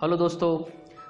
Hello दोस्तों,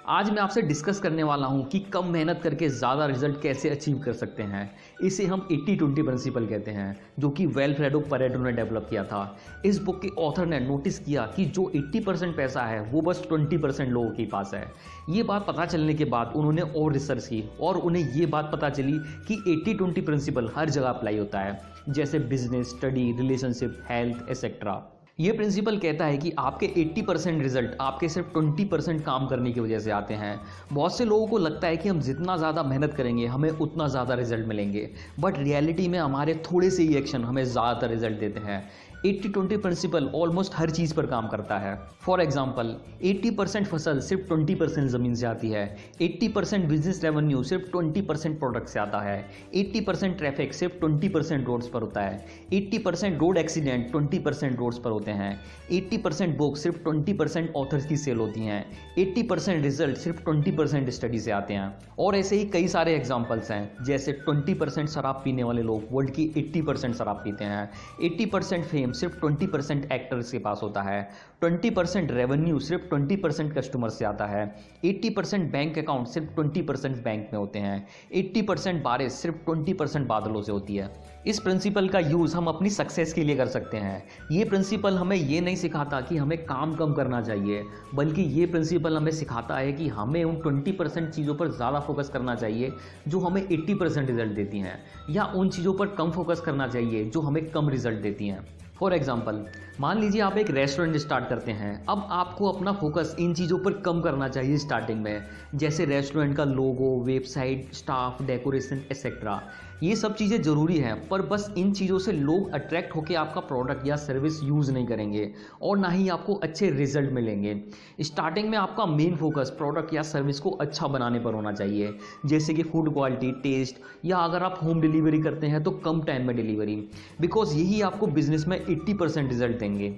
आज मैं आपसे डिस्कस करने वाला हूं कि कम मेहनत करके ज़्यादा रिजल्ट कैसे अचीव कर सकते हैं। इसे हम 80-20 प्रिंसिपल कहते हैं, जो कि विल्फ्रेडो पैरेटो ने डेवलप किया था। इस बुक के ऑथर ने नोटिस किया कि जो 80% पैसा है वो बस 20% लोगों के पास है। ये बात पता चलने के बाद उन्होंने और रिसर्च की और उन्हें ये बात पता चली कि 80-20 प्रिंसिपल हर जगह अप्लाई होता है, जैसे business, study, relationship, health etcetera. ये प्रिंसिपल कहता है कि आपके 80% रिजल्ट आपके सिर्फ 20% काम करने की वजह से आते हैं। बहुत से लोगों को लगता है कि हम जितना ज़्यादा मेहनत करेंगे हमें उतना ज़्यादा रिजल्ट मिलेंगे, बट रियलिटी में हमारे थोड़े से ही एक्शन हमें ज़्यादातर रिजल्ट देते हैं। 80-20 प्रिंसिपल ऑलमोस्ट हर चीज़ पर काम करता है। फॉर एग्जाम्पल, 80% फसल सिर्फ 20% ज़मीन से आती है, 80% बिजनेस रेवेन्यू सिर्फ 20% प्रोडक्ट से आता है, 80% ट्रैफिक सिर्फ 20% रोड्स पर होता है, 80% रोड एक्सीडेंट 20% रोड्स पर होते हैं, 80% बुक सिर्फ 20% ऑथर्स की सेल होती हैं, 80% रिजल्ट सिर्फ 20% स्टडी से आते हैं। और ऐसे ही कई सारे एग्जाम्पल्स हैं, जैसे 20% शराब पीने वाले लोग वर्ल्ड की 80% शराब पीते हैं, 80% फेम सिर्फ 20% एक्टर्स के पास होता है, 20% रेवेन्यू सिर्फ 20% कस्टमर से आता है, 80% बैंक अकाउंट सिर्फ 20% बैंक में होते हैं, 80% बारिश सिर्फ 20% बादलों से होती है। इस प्रिंसिपल का यूज़ हम अपनी सक्सेस के लिए कर सकते हैं। ये प्रिंसिपल हमें ये नहीं सिखाता कि हमें काम कम करना चाहिए, बल्कि ये प्रिंसिपल हमें सिखाता है कि हमें उन 20% चीज़ों पर ज़्यादा फोकस करना चाहिए जो हमें 80% रिजल्ट देती हैं, या उन चीज़ों पर कम फोकस करना चाहिए जो हमें कम रिजल्ट देती हैं। फॉर एग्जाम्पल, मान लीजिए आप एक रेस्टोरेंट स्टार्ट करते हैं। अब आपको अपना फोकस इन चीज़ों पर कम करना चाहिए स्टार्टिंग में, जैसे रेस्टोरेंट का लोगो, वेबसाइट, स्टाफ, डेकोरेशन एक्सेट्रा। ये सब चीज़ें ज़रूरी हैं, पर बस इन चीज़ों से लोग अट्रैक्ट होकर आपका प्रोडक्ट या सर्विस यूज़ नहीं करेंगे और ना ही आपको अच्छे रिजल्ट मिलेंगे। स्टार्टिंग में आपका मेन फोकस प्रोडक्ट या सर्विस को अच्छा बनाने पर होना चाहिए, जैसे कि फूड क्वालिटी, टेस्ट, या अगर आप होम डिलीवरी करते हैं तो कम टाइम में डिलीवरी, बिकॉज यही आपको बिजनेस में 80% रिजल्ट देंगे।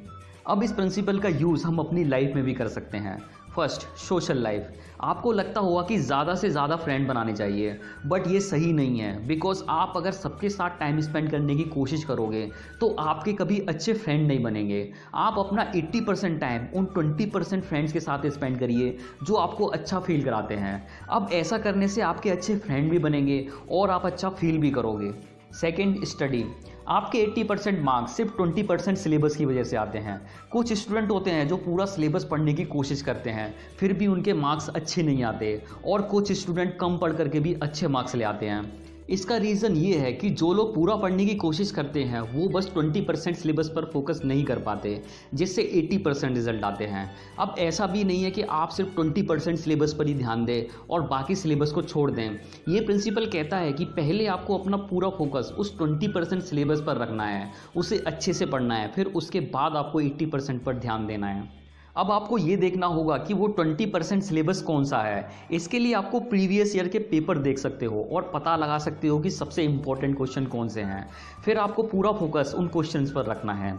अब इस प्रिंसिपल का यूज़ हम अपनी लाइफ में भी कर सकते हैं। First, social life. आपको लगता होगा कि ज़्यादा से ज़्यादा फ्रेंड बनाने चाहिए, बट ये सही नहीं है, बिकॉज आप अगर सबके साथ टाइम स्पेंड करने की कोशिश करोगे तो आपके कभी अच्छे फ्रेंड नहीं बनेंगे। आप अपना 80% टाइम उन 20% फ्रेंड्स के साथ स्पेंड करिए जो आपको अच्छा फील कराते हैं। अब ऐसा करने से आपके अच्छे फ्रेंड भी बनेंगे और आप अच्छा फील भी करोगे। Second, study. आपके 80% मार्क्स सिर्फ 20% सिलेबस की वजह से आते हैं। कुछ स्टूडेंट होते हैं जो पूरा सिलेबस पढ़ने की कोशिश करते हैं, फिर भी उनके मार्क्स अच्छे नहीं आते, और कुछ स्टूडेंट कम पढ़ करके भी अच्छे मार्क्स ले आते हैं। इसका रीज़न ये है कि जो लोग पूरा पढ़ने की कोशिश करते हैं वो बस 20% सिलेबस पर फोकस नहीं कर पाते, जिससे 80% रिजल्ट आते हैं। अब ऐसा भी नहीं है कि आप सिर्फ 20% सिलेबस पर ही ध्यान दें और बाकी सिलेबस को छोड़ दें। ये प्रिंसिपल कहता है कि पहले आपको अपना पूरा फोकस उस 20% सिलेबस पर रखना है, उसे अच्छे से पढ़ना है, फिर उसके बाद आपको 80% पर ध्यान देना है। अब आपको ये देखना होगा कि वो 20% सिलेबस कौन सा है। इसके लिए आपको प्रीवियस ईयर के पेपर देख सकते हो और पता लगा सकते हो कि सबसे इम्पोर्टेंट क्वेश्चन कौन से हैं। फिर आपको पूरा फोकस उन क्वेश्चंस पर रखना है।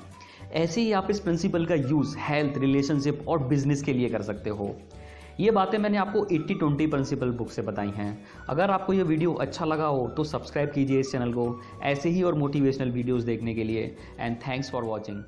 ऐसे ही आप इस प्रिंसिपल का यूज़ हेल्थ, रिलेशनशिप और बिजनेस के लिए कर सकते हो। ये बातें मैंने आपको 80-20 प्रिंसिपल बुक से बताई हैं। अगर आपको ये वीडियो अच्छा लगा हो तो सब्सक्राइब कीजिए इस चैनल को ऐसे ही और मोटिवेशनल वीडियोज़ देखने के लिए। And thanks for watching.